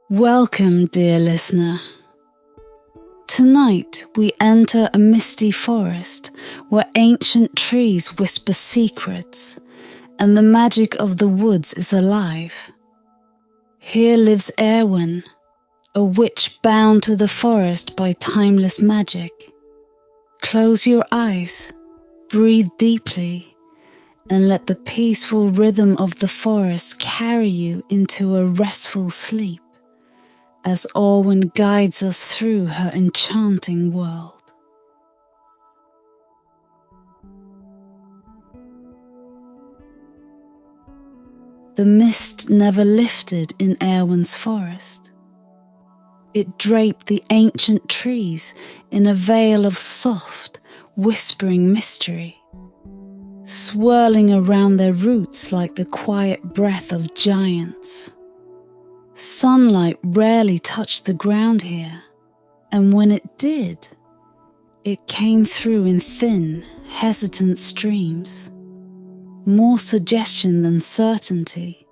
Welcome, dear listener. Tonight we enter a misty forest where ancient trees whisper secrets and the magic of the woods is alive. Here lives Eirwen, a witch bound to the forest by timeless magic. Close your eyes, breathe deeply, and let the peaceful rhythm of the forest carry you into a restful sleep as Eirwen guides us through her enchanting world. The mist never lifted in Eirwen's forest. It draped the ancient trees in a veil of soft, whispering mystery, swirling around their roots like the quiet breath of giants. Sunlight rarely touched the ground here, and when it did, it came through in thin, hesitant streams, more suggestion than certainty,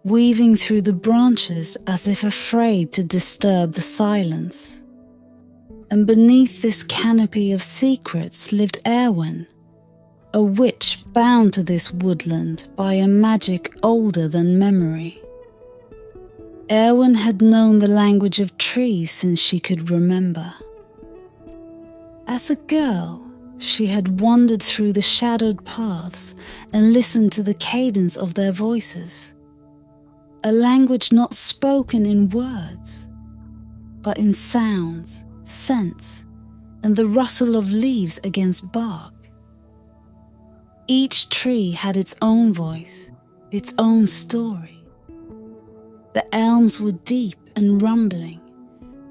weaving through the branches as if afraid to disturb the silence. And beneath this canopy of secrets lived Eirwen, a witch bound to this woodland by a magic older than memory. Eirwen had known the language of trees since she could remember. As a girl, she had wandered through the shadowed paths and listened to the cadence of their voices, a language not spoken in words, but in sounds, scents, and the rustle of leaves against bark. Each tree had its own voice, its own story. The elms were deep and rumbling,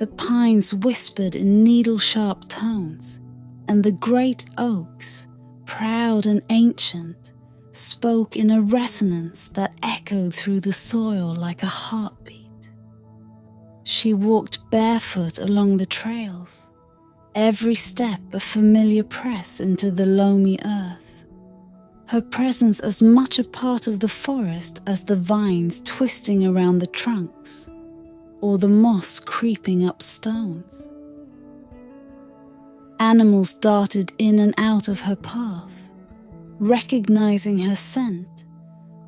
the pines whispered in needle-sharp tones, and the great oaks, proud and ancient, spoke in a resonance that echoed through the soil like a heartbeat. She walked barefoot along the trails, every step a familiar press into the loamy earth, her presence as much a part of the forest as the vines twisting around the trunks, or the moss creeping up stones. Animals darted in and out of her path, recognizing her scent,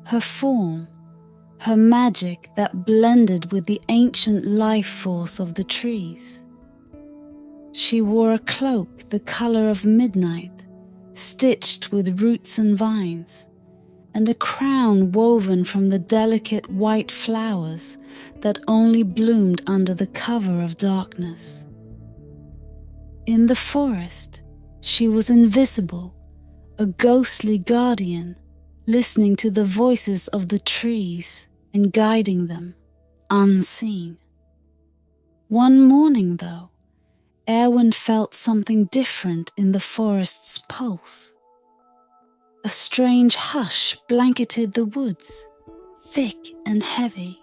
her form, her magic that blended with the ancient life force of the trees. She wore a cloak the color of midnight, stitched with roots and vines, and a crown woven from the delicate white flowers that only bloomed under the cover of darkness. In the forest, she was invisible, a ghostly guardian, listening to the voices of the trees and guiding them, unseen. One morning, though, Eirwen felt something different in the forest's pulse. A strange hush blanketed the woods, thick and heavy,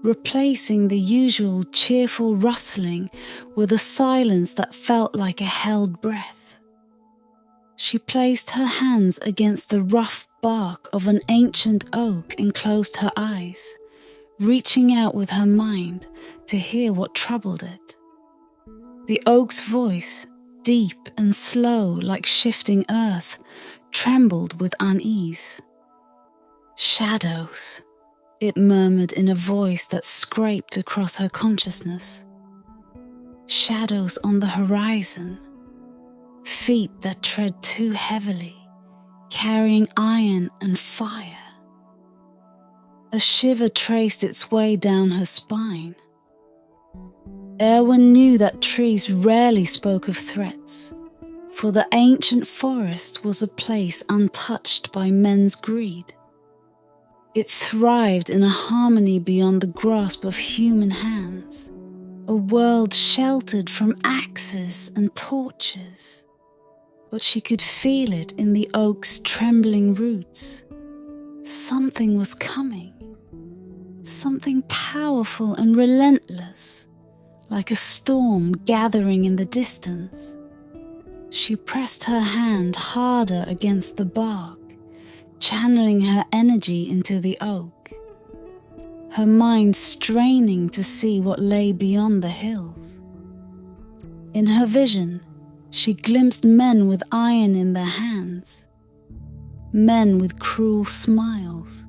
replacing the usual cheerful rustling with a silence that felt like a held breath. She placed her hands against the rough bark of an ancient oak and closed her eyes, reaching out with her mind to hear what troubled it. The oak's voice, deep and slow like shifting earth, trembled with unease. "Shadows," it murmured in a voice that scraped across her consciousness. "Shadows on the horizon, feet that tread too heavily, carrying iron and fire." A shiver traced its way down her spine. Eirwen knew that trees rarely spoke of threats, for the ancient forest was a place untouched by men's greed. It thrived in a harmony beyond the grasp of human hands, a world sheltered from axes and torches. But she could feel it in the oak's trembling roots. Something was coming, something powerful and relentless, like a storm gathering in the distance. She pressed her hand harder against the bark, channeling her energy into the oak. her mind straining to see what lay beyond the hills. In her vision, she glimpsed men with iron in their hands, men with cruel smiles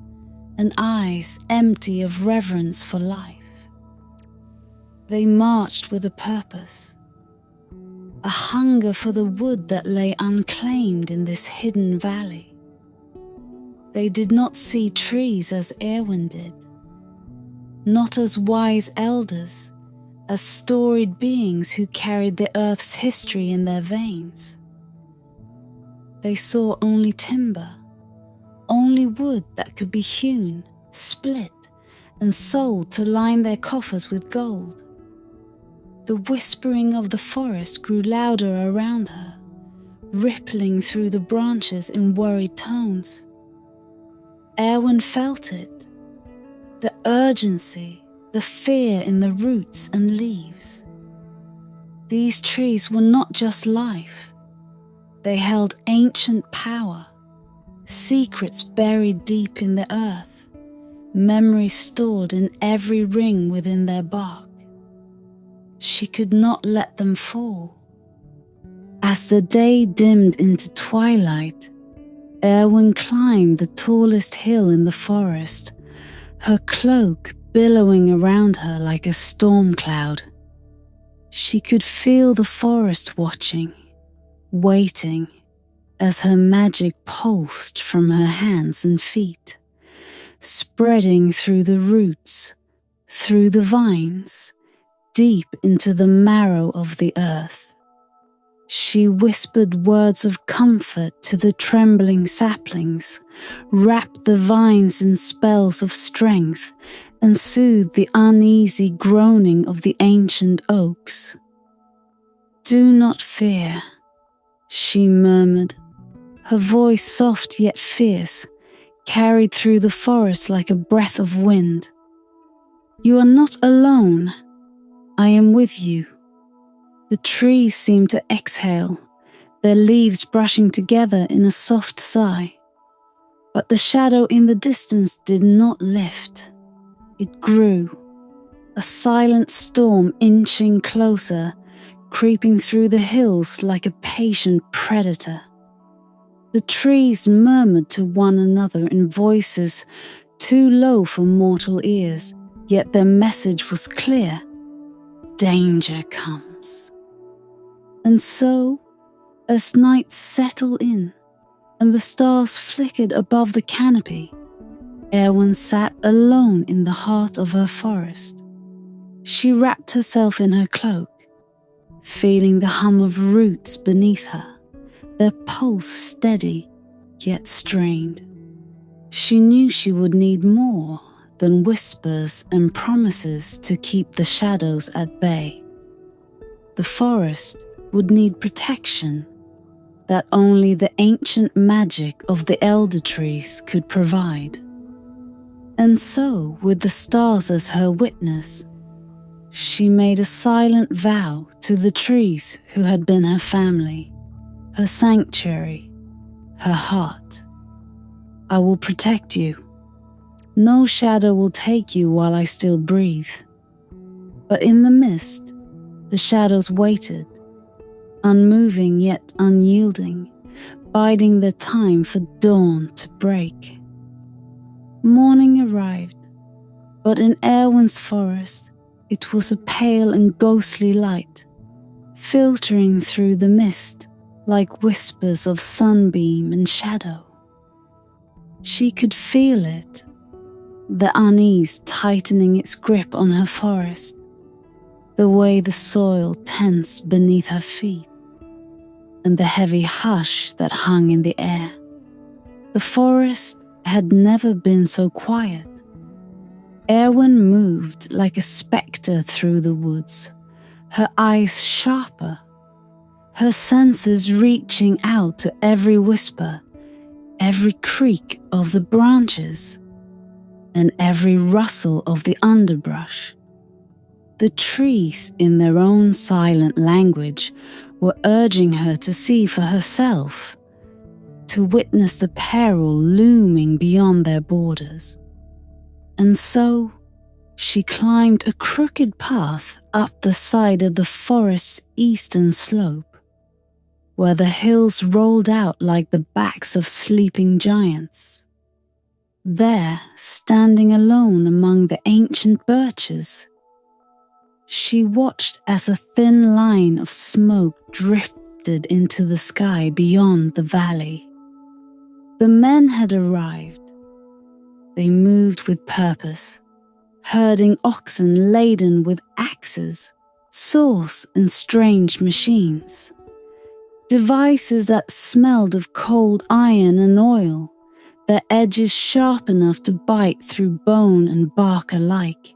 and eyes empty of reverence for life. They marched with a purpose, a hunger for the wood that lay unclaimed in this hidden valley. They did not see trees as Eirwen did, not as wise elders, as storied beings who carried the earth's history in their veins. They saw only timber, only wood that could be hewn, split, and sold to line their coffers with gold. The whispering of the forest grew louder around her, rippling through the branches in worried tones. Eirwen felt it, the urgency, the fear in the roots and leaves. These trees were not just life. They held ancient power, secrets buried deep in the earth, memories stored in every ring within their bark. She could not let them fall. As the day dimmed into twilight, Eirwen climbed the tallest hill in the forest, her cloak billowing around her like a storm cloud. She could feel the forest watching, waiting, as her magic pulsed from her hands and feet, spreading through the roots, through the vines, deep into the marrow of the earth. She whispered words of comfort to the trembling saplings, wrapped the vines in spells of strength, and soothed the uneasy groaning of the ancient oaks. "Do not fear," she murmured, her voice soft yet fierce, carried through the forest like a breath of wind. "You are not alone. I am with you." The trees seemed to exhale, their leaves brushing together in a soft sigh. But the shadow in the distance did not lift. It grew, a silent storm inching closer, creeping through the hills like a patient predator. The trees murmured to one another in voices too low for mortal ears, yet their message was clear. Danger comes. And so, as night settled in and the stars flickered above the canopy, Eirwen sat alone in the heart of her forest. She wrapped herself in her cloak, feeling the hum of roots beneath her, their pulse steady yet strained. She knew she would need more than whispers and promises to keep the shadows at bay. The forest would need protection that only the ancient magic of the elder trees could provide. And so, with the stars as her witness, she made a silent vow to the trees who had been her family, her sanctuary, her heart. "I will protect you. No shadow will take you while I still breathe." But in the mist, the shadows waited, unmoving yet unyielding, biding their time for dawn to break. Morning arrived, but in Eirwen's forest it was a pale and ghostly light, filtering through the mist like whispers of sunbeam and shadow. She could feel it, the unease tightening its grip on her forest, the way the soil tensed beneath her feet, and the heavy hush that hung in the air. The forest had never been so quiet. Eirwen moved like a spectre through the woods, her eyes sharper, her senses reaching out to every whisper, every creak of the branches, and every rustle of the underbrush. The trees, in their own silent language, were urging her to see for herself, to witness the peril looming beyond their borders. And so, She climbed a crooked path up the side of the forest's eastern slope, where the hills rolled out like the backs of sleeping giants. There, standing alone among the ancient birches, she watched as a thin line of smoke drifted into the sky beyond the valley. The men had arrived. They moved with purpose, herding oxen laden with axes, saws, and strange machines. Devices that smelled of cold iron and oil, their edges sharp enough to bite through bone and bark alike.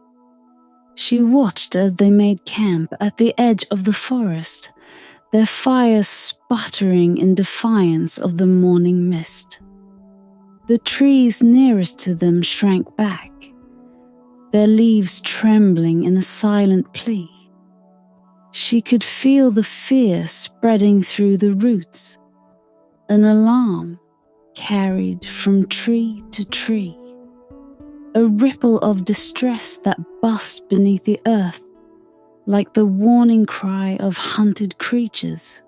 She watched as they made camp at the edge of the forest, their fires sputtering in defiance of the morning mist. The trees nearest to them shrank back, their leaves trembling in a silent plea. She could feel the fear spreading through the roots, an alarm carried from tree to tree, a ripple of distress that buzzed beneath the earth like the warning cry of hunted creatures.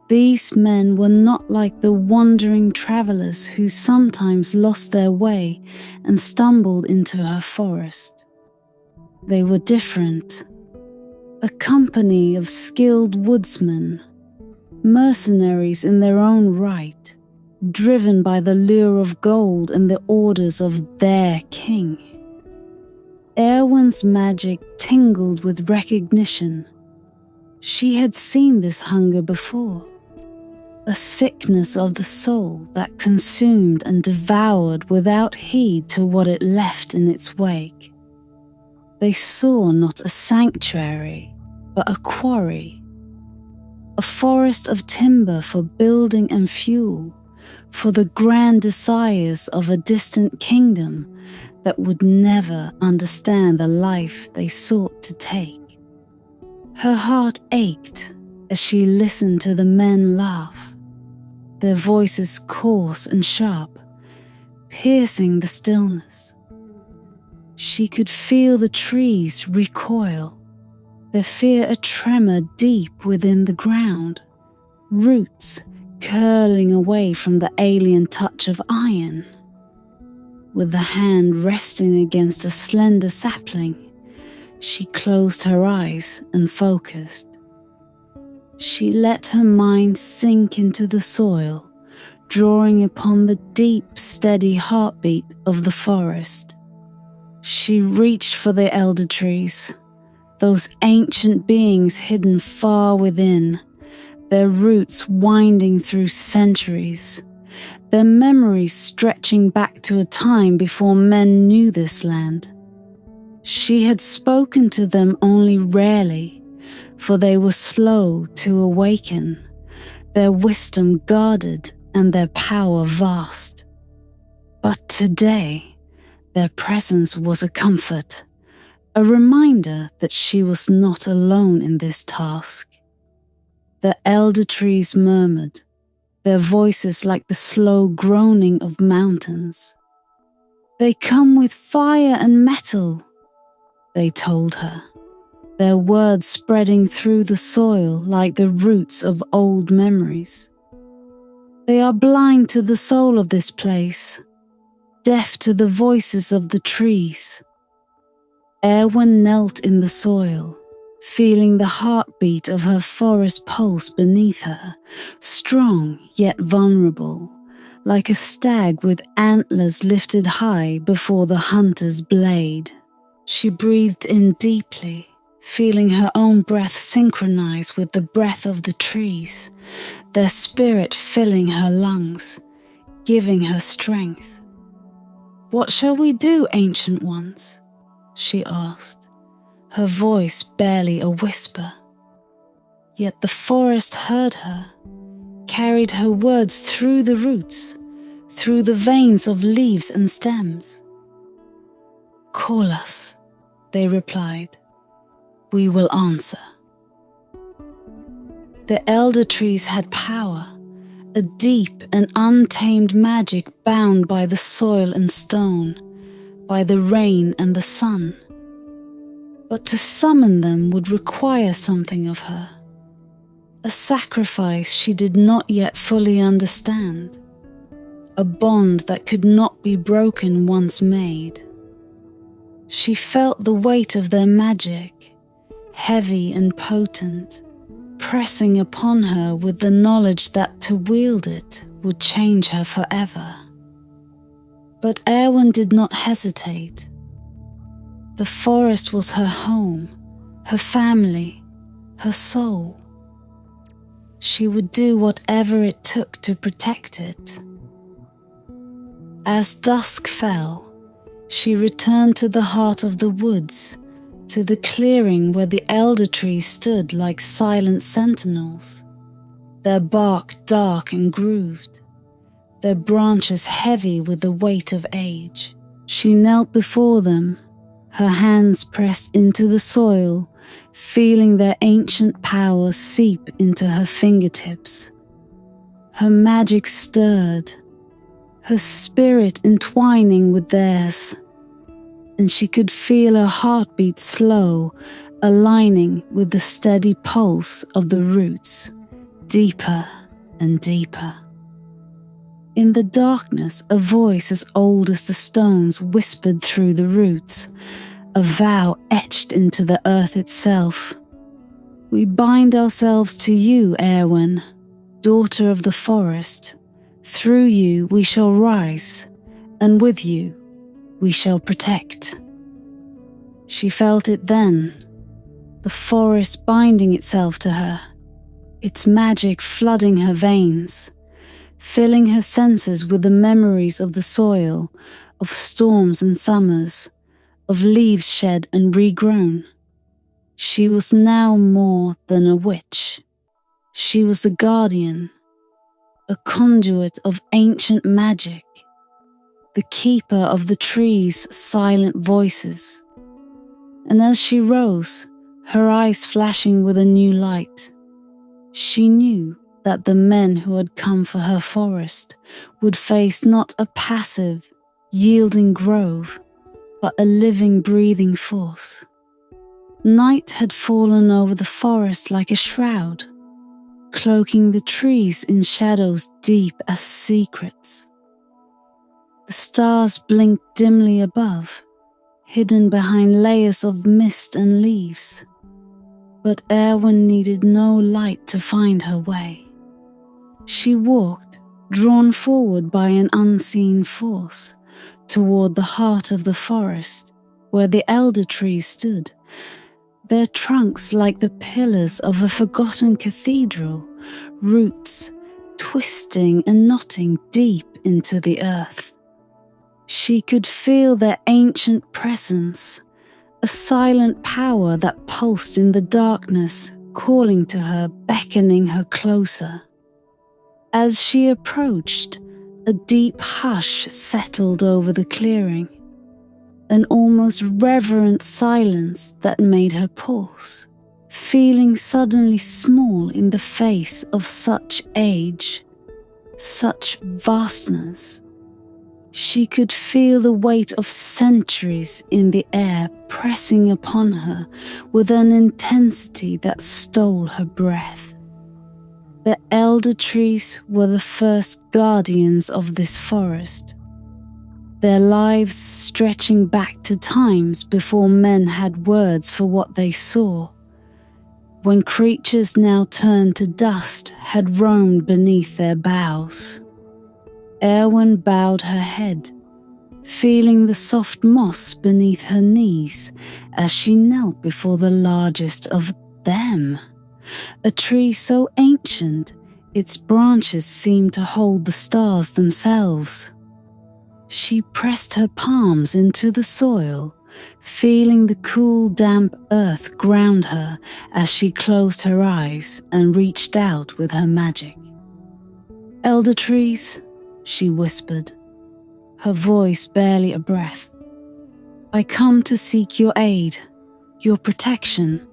These men were not like the wandering travelers who sometimes lost their way and stumbled into her forest. They were different. A company of skilled woodsmen, mercenaries in their own right, driven by the lure of gold and the orders of their king. Eirwen's magic tingled with recognition. She had seen this hunger before, a sickness of the soul that consumed and devoured without heed to what it left in its wake. They saw not a sanctuary, but a quarry, a forest of timber for building and fuel, for the grand desires of a distant kingdom that would never understand the life they sought to take. Her heart ached as she listened to the men laugh, their voices coarse and sharp, piercing the stillness. She could feel the trees recoil, their fear a tremor deep within the ground, roots curling away from the alien touch of iron. With the hand resting against a slender sapling, she closed her eyes and focused. She let her mind sink into the soil, drawing upon the deep, steady heartbeat of the forest. She reached for the elder trees, those ancient beings hidden far within, their roots winding through centuries, their memories stretching back to a time before men knew this land. She had spoken to them only rarely, for they were slow to awaken, their wisdom guarded and their power vast. But today, their presence was a comfort, a reminder that she was not alone in this task. The elder trees murmured, their voices like the slow groaning of mountains. "They come with fire and metal," they told her, their words spreading through the soil like the roots of old memories. "They are blind to the soul of this place, deaf to the voices of the trees." Eirwen knelt in the soil, feeling the heartbeat of her forest pulse beneath her, strong yet vulnerable, like a stag with antlers lifted high before the hunter's blade. She breathed in deeply, feeling her own breath synchronize with the breath of the trees, their spirit filling her lungs, giving her strength. "What shall we do, ancient ones?" she asked, her voice barely a whisper. Yet the forest heard her, carried her words through the roots, through the veins of leaves and stems. "Call us," they replied. "We will answer." The elder trees had power, a deep and untamed magic bound by the soil and stone, by the rain and the sun. But to summon them would require something of her, a sacrifice she did not yet fully understand, a bond that could not be broken once made. She felt the weight of their magic, heavy and potent, pressing upon her with the knowledge that to wield it would change her forever. But Eirwen did not hesitate. The forest was her home, her family, her soul. She would do whatever it took to protect it. As dusk fell, she returned to the heart of the woods, to the clearing where the elder trees stood like silent sentinels, their bark dark and grooved, their branches heavy with the weight of age. She knelt before them, her hands pressed into the soil, feeling their ancient power seep into her fingertips. Her magic stirred, her spirit entwining with theirs, and she could feel her heartbeat slow, aligning with the steady pulse of the roots, deeper and deeper. In the darkness, a voice as old as the stones whispered through the roots, a vow etched into the earth itself. We bind ourselves to you, Eirwen, daughter of the forest. Through you we shall rise, and with you we shall protect. She felt it then, the forest binding itself to her, its magic flooding her veins, filling her senses with the memories of the soil, of storms and summers, of leaves shed and regrown. She was now more than a witch. She was the guardian, a conduit of ancient magic, the keeper of the trees' silent voices. And as she rose, her eyes flashing with a new light, she knew that the men who had come for her forest would face not a passive, yielding grove, but a living, breathing force. Night had fallen over the forest like a shroud, cloaking the trees in shadows deep as secrets. The stars blinked dimly above, hidden behind layers of mist and leaves. But Eirwen needed no light to find her way. She walked, drawn forward by an unseen force, toward the heart of the forest, where the elder trees stood, their trunks like the pillars of a forgotten cathedral, roots twisting and knotting deep into the earth. She could feel their ancient presence, a silent power that pulsed in the darkness, calling to her, beckoning her closer. As she approached, a deep hush settled over the clearing, an almost reverent silence that made her pause, feeling suddenly small in the face of such age, such vastness. She could feel the weight of centuries in the air pressing upon her with an intensity that stole her breath. The elder trees were the first guardians of this forest, their lives stretching back to times before men had words for what they saw, when creatures now turned to dust had roamed beneath their boughs. Eirwen bowed her head, feeling the soft moss beneath her knees as she knelt before the largest of them, a tree so ancient its branches seemed to hold the stars themselves. She pressed her palms into the soil, feeling the cool, damp earth ground her as she closed her eyes and reached out with her magic. "Elder trees," she whispered, her voice barely a breath, "I come to seek your aid, your protection,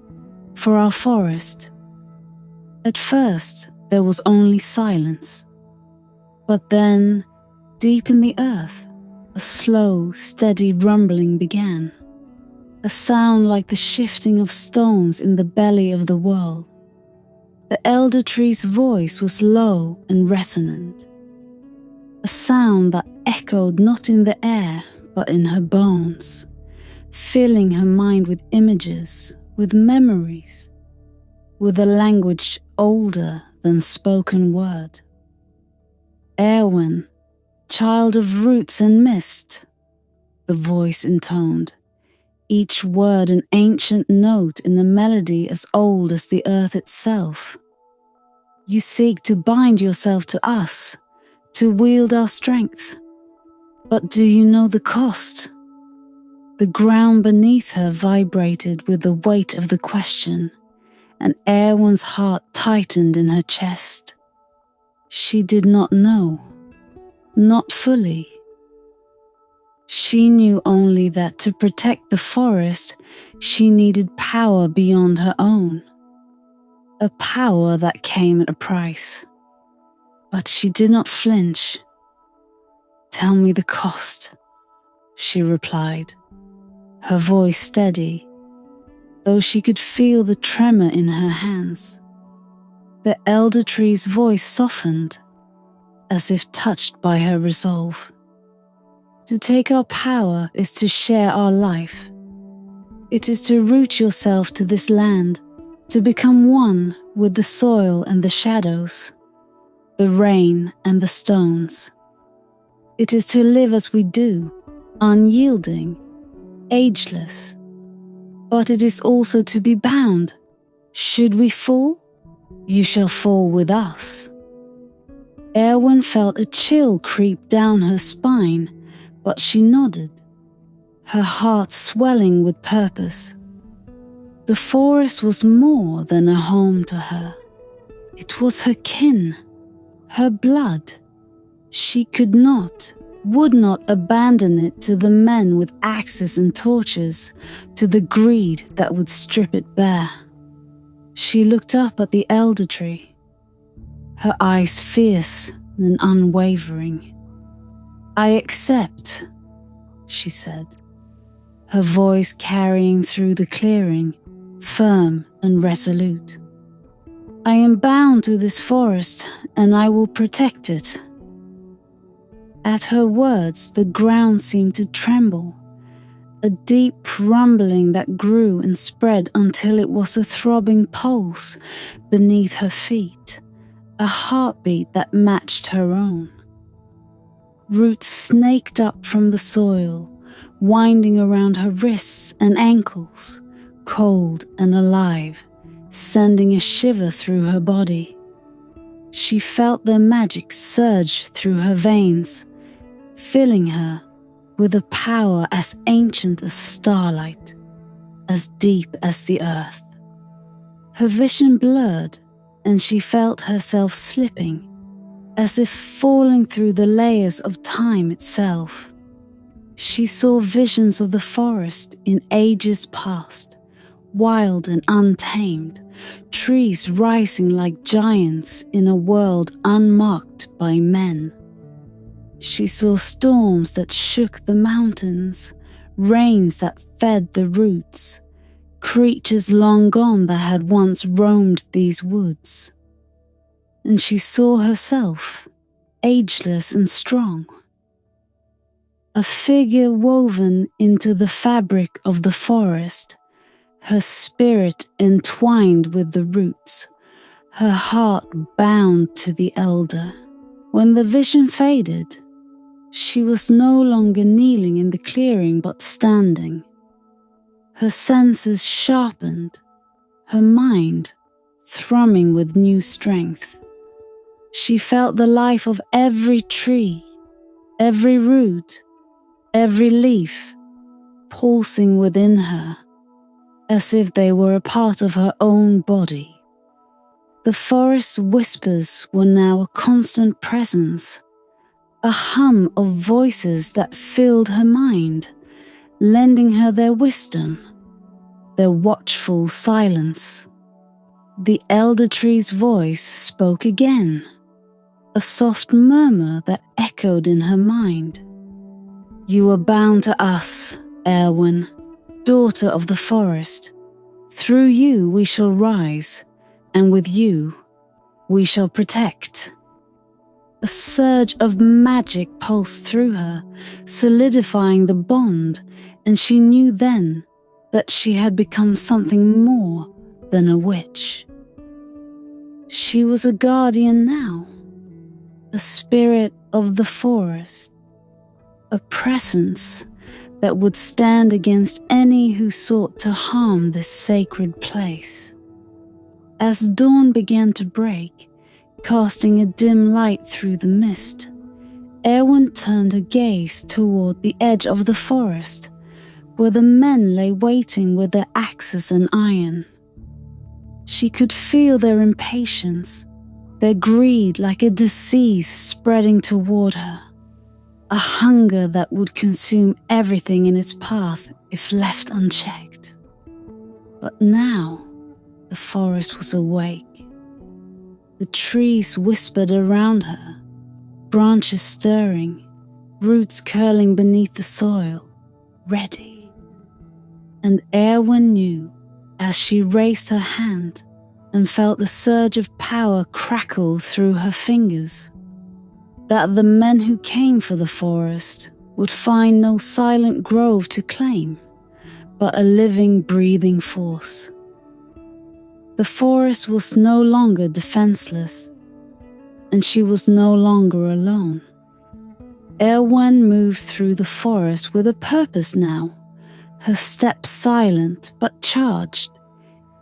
for our forest." At first, there was only silence. But then, deep in the earth, a slow, steady rumbling began. a sound like the shifting of stones in the belly of the world. The elder tree's voice was low and resonant, a sound that echoed not in the air but in her bones, filling her mind with images, with memories, with a language older than spoken word. Eirwen, child of roots and mist, the voice intoned, each word an ancient note in a melody as old as the earth itself. You seek to bind yourself to us, to wield our strength. But do you know the cost? The ground beneath her vibrated with the weight of the question, and Eirwen's heart tightened in her chest. She did not know, not fully. She knew only that to protect the forest, she needed power beyond her own, a power that came at a price. But she did not flinch. "Tell me the cost," she replied, her voice steady, though she could feel the tremor in her hands. The elder tree's voice softened, as if touched by her resolve. To take our power is to share our life. It is to root yourself to this land, to become one with the soil and the shadows, the rain and the stones. It is to live as we do, unyielding, ageless. But it is also to be bound. Should we fall, you shall fall with us. Eirwen felt a chill creep down her spine, but she nodded, her heart swelling with purpose. The forest was more than a home to her. It was her kin, her blood. She could not, would not abandon it to the men with axes and torches, to the greed that would strip it bare. She looked up at the elder tree, her eyes fierce and unwavering. "I accept," she said, her voice carrying through the clearing, firm and resolute. "I am bound to this forest, and I will protect it." At her words, the ground seemed to tremble, a deep rumbling that grew and spread until it was a throbbing pulse beneath her feet, a heartbeat that matched her own. Roots snaked up from the soil, winding around her wrists and ankles, cold and alive, sending a shiver through her body. She felt their magic surge through her veins, filling her with a power as ancient as starlight, as deep as the earth. Her vision blurred, and she felt herself slipping, as if falling through the layers of time itself. She saw visions of the forest in ages past, wild and untamed, trees rising like giants in a world unmarked by men. She saw storms that shook the mountains, rains that fed the roots, creatures long gone that had once roamed these woods. And she saw herself, ageless and strong, a figure woven into the fabric of the forest, her spirit entwined with the roots, her heart bound to the elder. When the vision faded, she was no longer kneeling in the clearing but standing, her senses sharpened, her mind thrumming with new strength. She felt the life of every tree, every root, every leaf pulsing within her, as if they were a part of her own body. The forest's whispers were now a constant presence, a hum of voices that filled her mind, lending her their wisdom, their watchful silence. The elder tree's voice spoke again, a soft murmur that echoed in her mind. "You are bound to us, Eirwen. daughter of the forest, through you we shall rise, and with you we shall protect." A surge of magic pulsed through her, solidifying the bond, and she knew then that she had become something more than a witch. She was a guardian now, a spirit of the forest, a presence that would stand against any who sought to harm this sacred place. As dawn began to break, casting a dim light through the mist, Eirwen turned her gaze toward the edge of the forest, where the men lay waiting with their axes and iron. She could feel their impatience, their greed like a disease spreading toward her, a hunger that would consume everything in its path if left unchecked. But now the forest was awake. The trees whispered around her, branches stirring, roots curling beneath the soil, ready. And Eirwen knew, as she raised her hand and felt the surge of power crackle through her fingers, that the men who came for the forest would find no silent grove to claim, but a living, breathing force. The forest was no longer defenseless, and she was no longer alone. Eirwen moved through the forest with a purpose now, her steps silent but charged,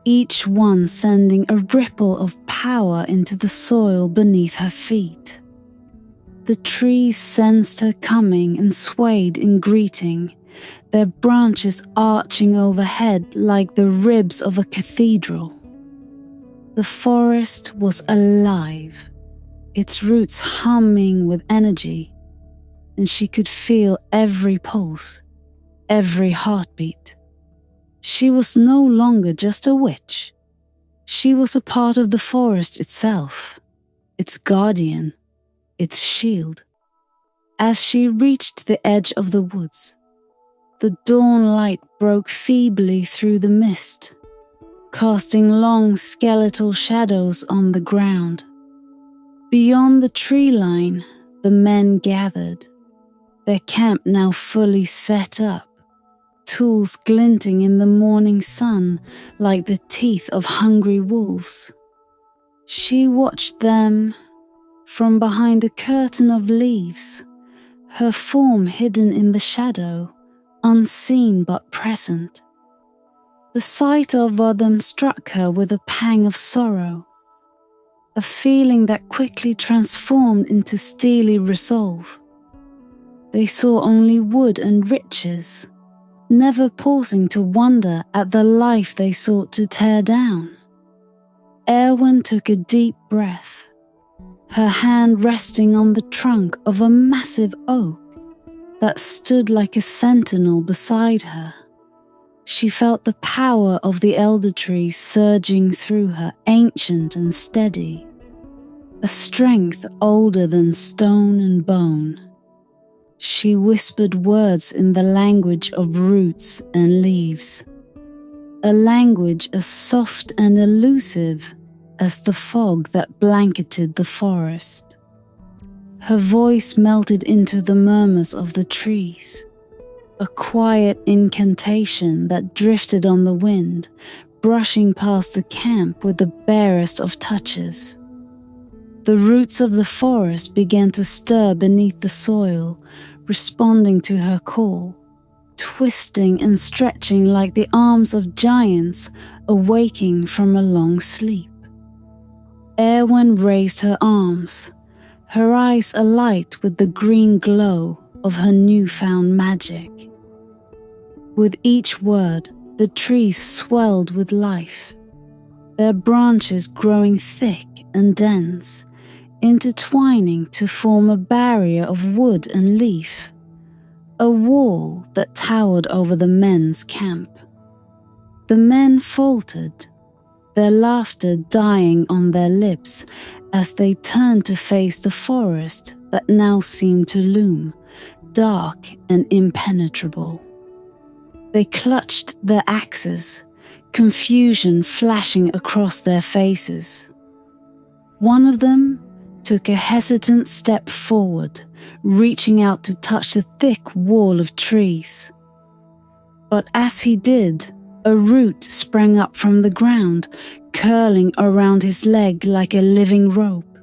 each one sending a ripple of power into the soil beneath her feet. The trees sensed her coming and swayed in greeting, their branches arching overhead like the ribs of a cathedral. The forest was alive, its roots humming with energy, and she could feel every pulse, every heartbeat. She was no longer just a witch. She was a part of the forest itself, its guardian, its shield. As she reached the edge of the woods, the dawn light broke feebly through the mist, casting long skeletal shadows on the ground. Beyond the tree line, the men gathered, their camp now fully set up, tools glinting in the morning sun like the teeth of hungry wolves. She watched them from behind a curtain of leaves, her form hidden in the shadow, unseen but present. The sight of them struck her with a pang of sorrow, a feeling that quickly transformed into steely resolve. They saw only wood and riches, never pausing to wonder at the life they sought to tear down. Eirwen took a deep breath, her hand resting on the trunk of a massive oak that stood like a sentinel beside her. She felt the power of the elder tree surging through her, ancient and steady, a strength older than stone and bone. She whispered words in the language of roots and leaves, a language as soft and elusive as the fog that blanketed the forest. Her voice melted into the murmurs of the trees, a quiet incantation that drifted on the wind, brushing past the camp with the barest of touches. The roots of the forest began to stir beneath the soil, responding to her call, twisting and stretching like the arms of giants awaking from a long sleep. Eirwen raised her arms, her eyes alight with the green glow of her newfound magic. With each word, the trees swelled with life, their branches growing thick and dense, intertwining to form a barrier of wood and leaf, a wall that towered over the men's camp. The men faltered, their laughter dying on their lips as they turned to face the forest that now seemed to loom, dark and impenetrable. They clutched their axes, confusion flashing across their faces. One of them took a hesitant step forward, reaching out to touch the thick wall of trees. But as he did, a root sprang up from the ground, curling around his leg like a living rope.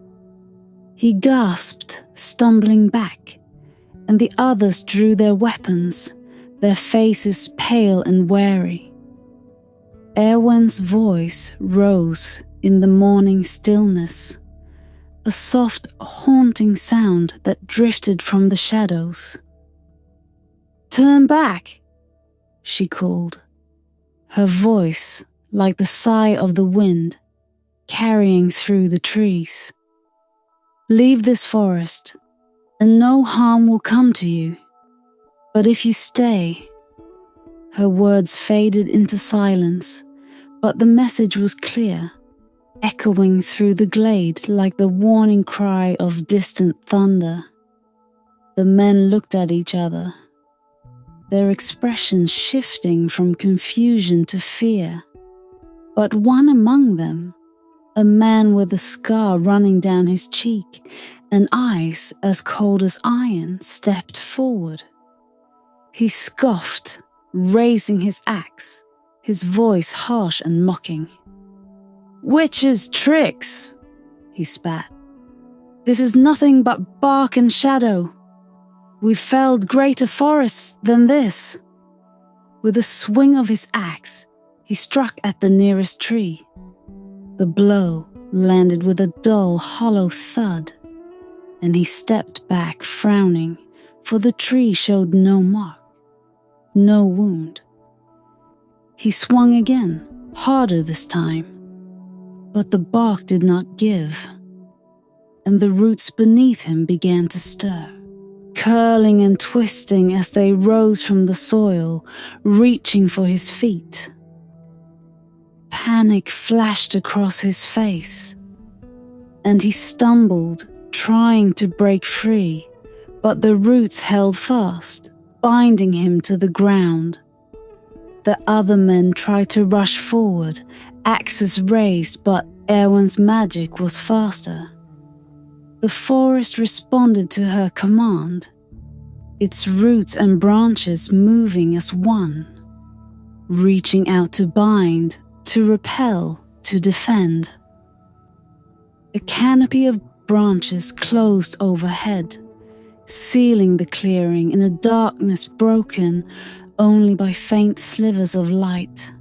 He gasped, stumbling back, and the others drew their weapons, their faces pale and wary. Eirwen's voice rose in the morning stillness, a soft, haunting sound that drifted from the shadows. "Turn back," she called, her voice like the sigh of the wind, carrying through the trees. "Leave this forest, and no harm will come to you. But if you stay..." Her words faded into silence, but the message was clear, echoing through the glade like the warning cry of distant thunder. The men looked at each other, their expressions shifting from confusion to fear. But one among them, a man with a scar running down his cheek and eyes as cold as iron, stepped forward. He scoffed, raising his axe, his voice harsh and mocking. "Witches' tricks," he spat. "This is nothing but bark and shadow. We've felled greater forests than this." With a swing of his axe, he struck at the nearest tree. The blow landed with a dull, hollow thud, and he stepped back, frowning, for the tree showed no mark, no wound. He swung again, harder this time, but the bark did not give, and the roots beneath him began to stir, curling and twisting as they rose from the soil, reaching for his feet. Panic flashed across his face, and he stumbled, trying to break free, but the roots held fast, binding him to the ground. The other men tried to rush forward, axes raised, but Eirwen's magic was faster. The forest responded to her command, its roots and branches moving as one, reaching out to bind, to repel, to defend. A canopy of branches closed overhead, sealing the clearing in a darkness broken only by faint slivers of light.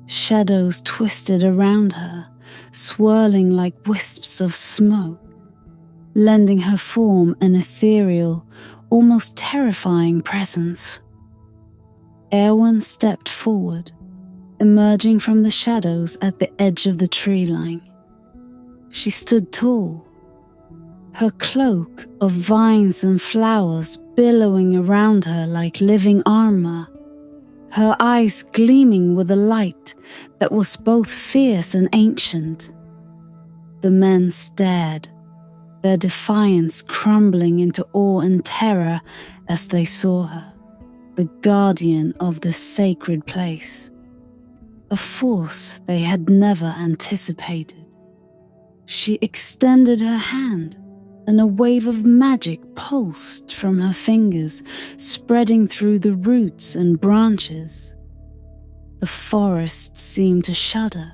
Shadows twisted around her, swirling like wisps of smoke, lending her form an ethereal, almost terrifying presence. Eirwen stepped forward, emerging from the shadows at the edge of the tree line. She stood tall, her cloak of vines and flowers billowing around her like living armor, her eyes gleaming with a light that was both fierce and ancient. The men stared, their defiance crumbling into awe and terror as they saw her, the guardian of this sacred place, a force they had never anticipated. She extended her hand, and a wave of magic pulsed from her fingers, spreading through the roots and branches. The forest seemed to shudder,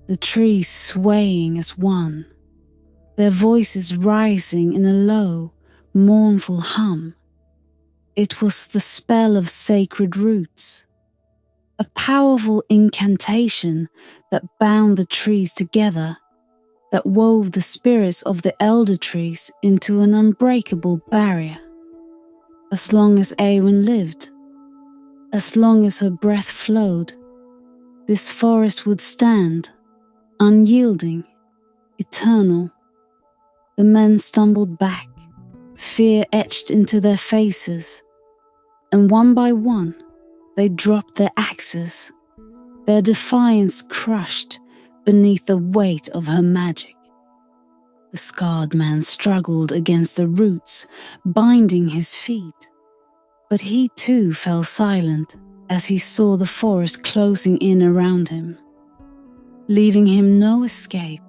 the trees swaying as one, their voices rising in a low, mournful hum. It was the spell of sacred roots, a powerful incantation that bound the trees together, that wove the spirits of the elder trees into an unbreakable barrier. As long as Eirwen lived, as long as her breath flowed, this forest would stand, unyielding, eternal. The men stumbled back, fear etched into their faces, and one by one they dropped their axes, their defiance crushed beneath the weight of her magic. The scarred man struggled against the roots, binding his feet, but he too fell silent, as he saw the forest closing in around him, leaving him no escape,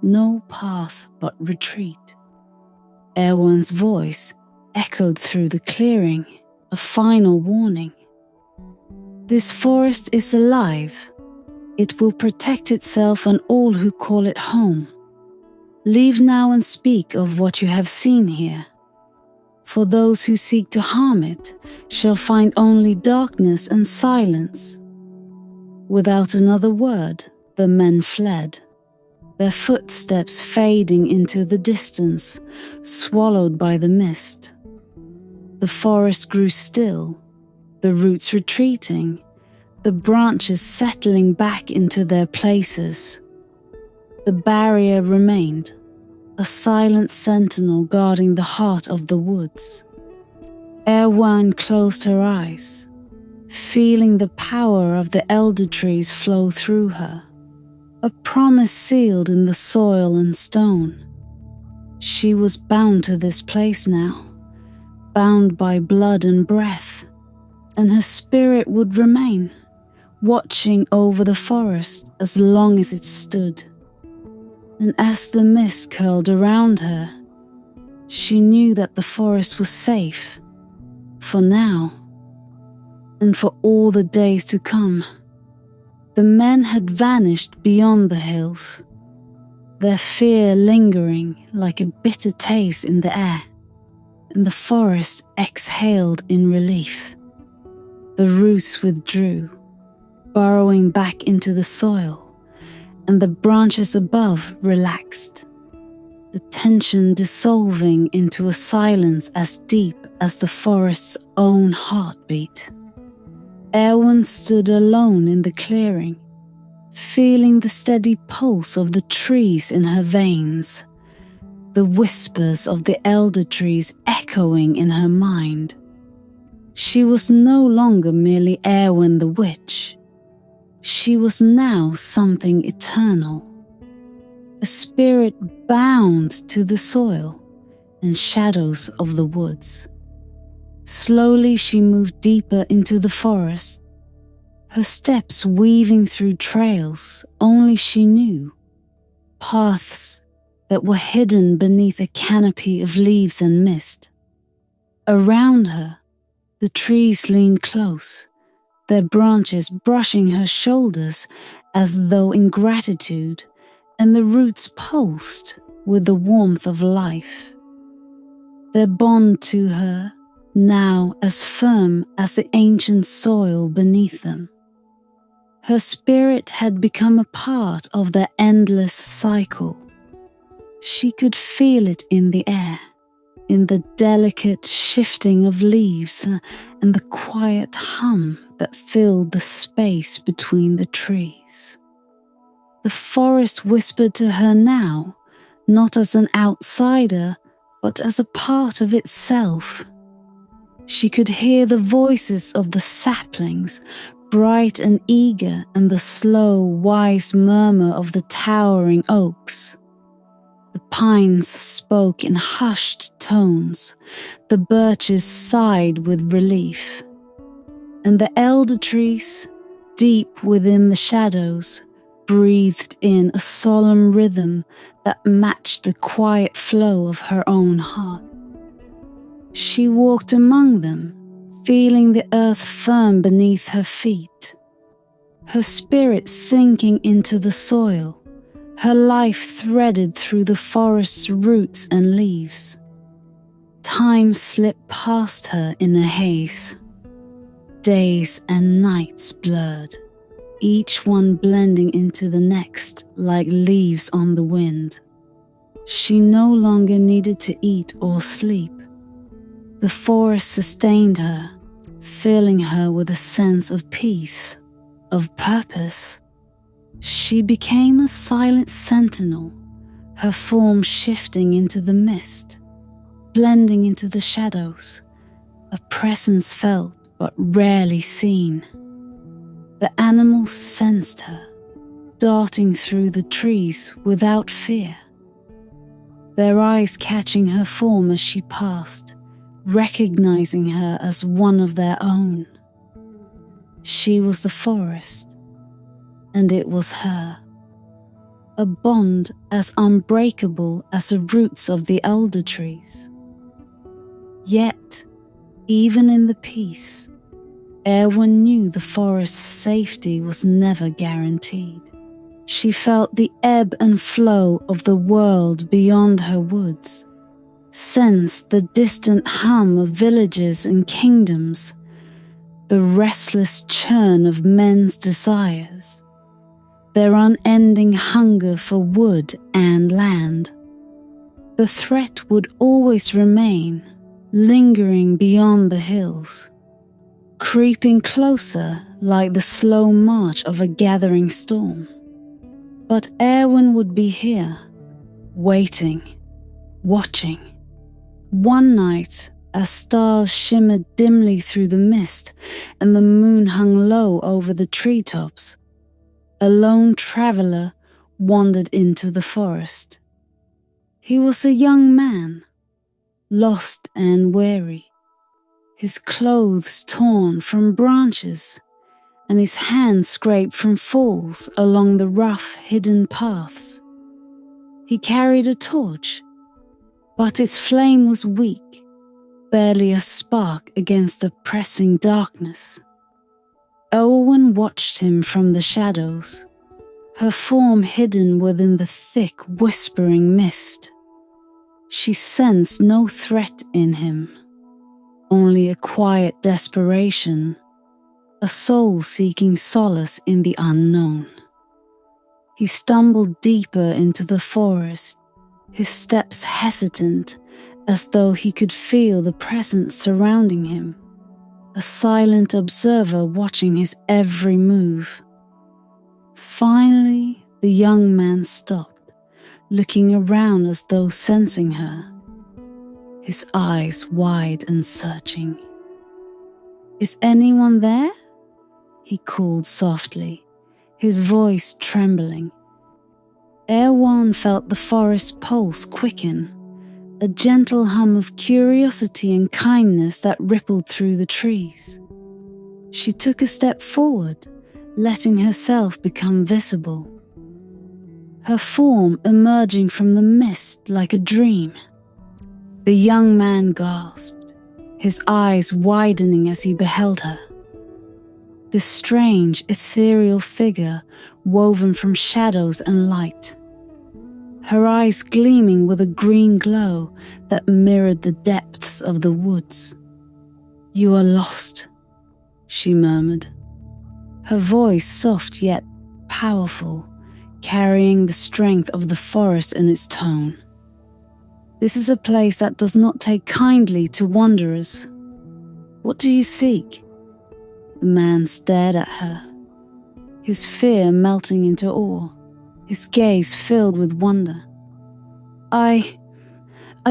no path but retreat. Eirwen's voice echoed through the clearing, a final warning. This forest is alive. It will protect itself and all who call it home. Leave now and speak of what you have seen here. For those who seek to harm it shall find only darkness and silence. Without another word, the men fled, their footsteps fading into the distance, swallowed by the mist. The forest grew still, the roots retreating, the branches settling back into their places. The barrier remained, a silent sentinel guarding the heart of the woods. Eirwen closed her eyes, feeling the power of the elder trees flow through her, a promise sealed in the soil and stone. She was bound to this place now, bound by blood and breath, and her spirit would remain, watching over the forest as long as it stood. And as the mist curled around her, she knew that the forest was safe, for now, and for all the days to come. The men had vanished beyond the hills, their fear lingering like a bitter taste in the air, and the forest exhaled in relief. The roots withdrew, burrowing back into the soil, and the branches above relaxed, the tension dissolving into a silence as deep as the forest's own heartbeat. Eirwen stood alone in the clearing, feeling the steady pulse of the trees in her veins, the whispers of the elder trees echoing in her mind. She was no longer merely Eirwen the witch. She was now something eternal, a spirit bound to the soil and shadows of the woods. Slowly she moved deeper into the forest, her steps weaving through trails only she knew, paths that were hidden beneath a canopy of leaves and mist. Around her, the trees leaned close, their branches brushing her shoulders as though in gratitude, and the roots pulsed with the warmth of life. Their bond to her, now as firm as the ancient soil beneath them. Her spirit had become a part of their endless cycle. She could feel it in the air, in the delicate shifting of leaves and the quiet hum that filled the space between the trees. The forest whispered to her now, not as an outsider, but as a part of itself. She could hear the voices of the saplings, bright and eager, and the slow, wise murmur of the towering oaks. The pines spoke in hushed tones, the birches sighed with relief, and the elder trees, deep within the shadows, breathed in a solemn rhythm that matched the quiet flow of her own heart. She walked among them, feeling the earth firm beneath her feet, her spirit sinking into the soil, her life threaded through the forest's roots and leaves. Time slipped past her in a haze. Days and nights blurred, each one blending into the next like leaves on the wind. She no longer needed to eat or sleep. The forest sustained her, filling her with a sense of peace, of purpose. She became a silent sentinel, her form shifting into the mist, blending into the shadows, a presence felt but rarely seen. The animals sensed her, darting through the trees without fear, their eyes catching her form as she passed, recognizing her as one of their own. She was the forest, and it was her. A bond as unbreakable as the roots of the elder trees. Yet, even in the peace, Eirwen knew the forest's safety was never guaranteed. She felt the ebb and flow of the world beyond her woods, sensed the distant hum of villages and kingdoms, the restless churn of men's desires, their unending hunger for wood and land. The threat would always remain, lingering beyond the hills, creeping closer like the slow march of a gathering storm. But Eirwen would be here, waiting, watching. One night, as stars shimmered dimly through the mist and the moon hung low over the treetops, a lone traveller wandered into the forest. He was a young man, lost and weary, his clothes torn from branches and his hands scraped from falls along the rough, hidden paths. He carried a torch, but its flame was weak, barely a spark against the pressing darkness. Eirwen watched him from the shadows, her form hidden within the thick, whispering mist. She sensed no threat in him, only a quiet desperation, a soul seeking solace in the unknown. He stumbled deeper into the forest, his steps hesitant, as though he could feel the presence surrounding him, a silent observer watching his every move. Finally, the young man stopped, looking around as though sensing her, his eyes wide and searching. "Is anyone there?" he called softly, his voice trembling. Eirwen felt the forest pulse quicken, a gentle hum of curiosity and kindness that rippled through the trees. She took a step forward, letting herself become visible, her form emerging from the mist like a dream. The young man gasped, his eyes widening as he beheld her. This strange, ethereal figure woven from shadows and light, her eyes gleaming with a green glow that mirrored the depths of the woods. "You are lost," she murmured, her voice soft yet powerful, carrying the strength of the forest in its tone. "This is a place that does not take kindly to wanderers. What do you seek?" The man stared at her, his fear melting into awe, his gaze filled with wonder. I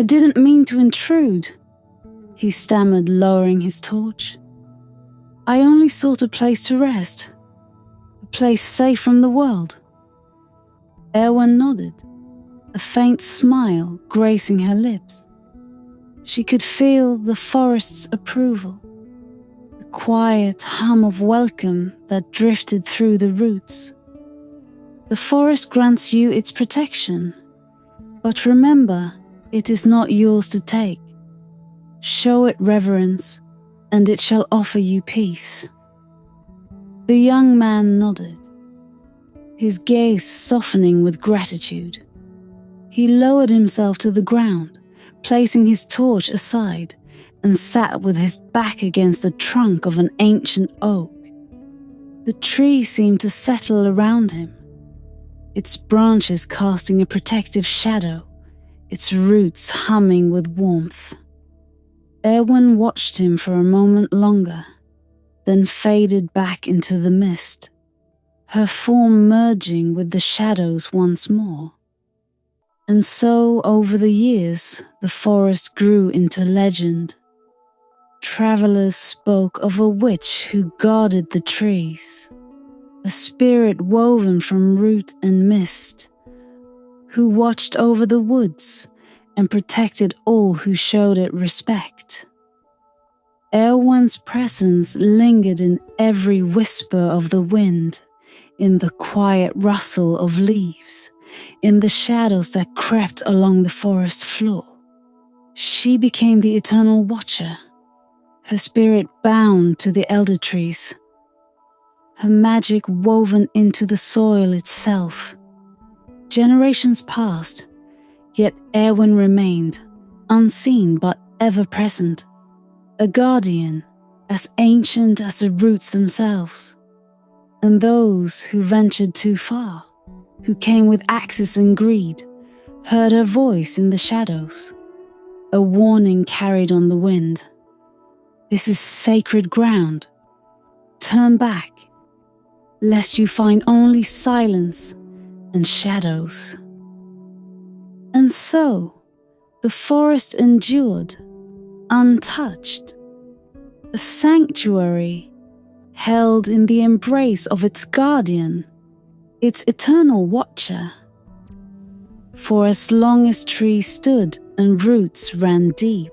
didn't mean to intrude," he stammered, lowering his torch. "I only sought a place to rest, a place safe from the world." Eirwen nodded, a faint smile gracing her lips. She could feel the forest's approval, the quiet hum of welcome that drifted through the roots. "The forest grants you its protection, but remember, it is not yours to take. Show it reverence, and it shall offer you peace." The young man nodded, his gaze softening with gratitude. He lowered himself to the ground, placing his torch aside, and sat with his back against the trunk of an ancient oak. The tree seemed to settle around him, its branches casting a protective shadow, its roots humming with warmth. Eirwen watched him for a moment longer, then faded back into the mist, her form merging with the shadows once more. And so, over the years, the forest grew into legend. Travelers spoke of a witch who guarded the trees, a spirit woven from root and mist, who watched over the woods and protected all who showed it respect. Eirwen's presence lingered in every whisper of the wind, in the quiet rustle of leaves, in the shadows that crept along the forest floor. She became the eternal watcher, her spirit bound to the elder trees, her magic woven into the soil itself. Generations passed, yet Eirwen remained, unseen but ever present, a guardian as ancient as the roots themselves. And those who ventured too far, who came with axes and greed, heard her voice in the shadows, a warning carried on the wind. This is sacred ground. Turn back, lest you find only silence and shadows. And so, the forest endured, untouched, a sanctuary held in the embrace of its guardian, its eternal watcher. For as long as trees stood and roots ran deep,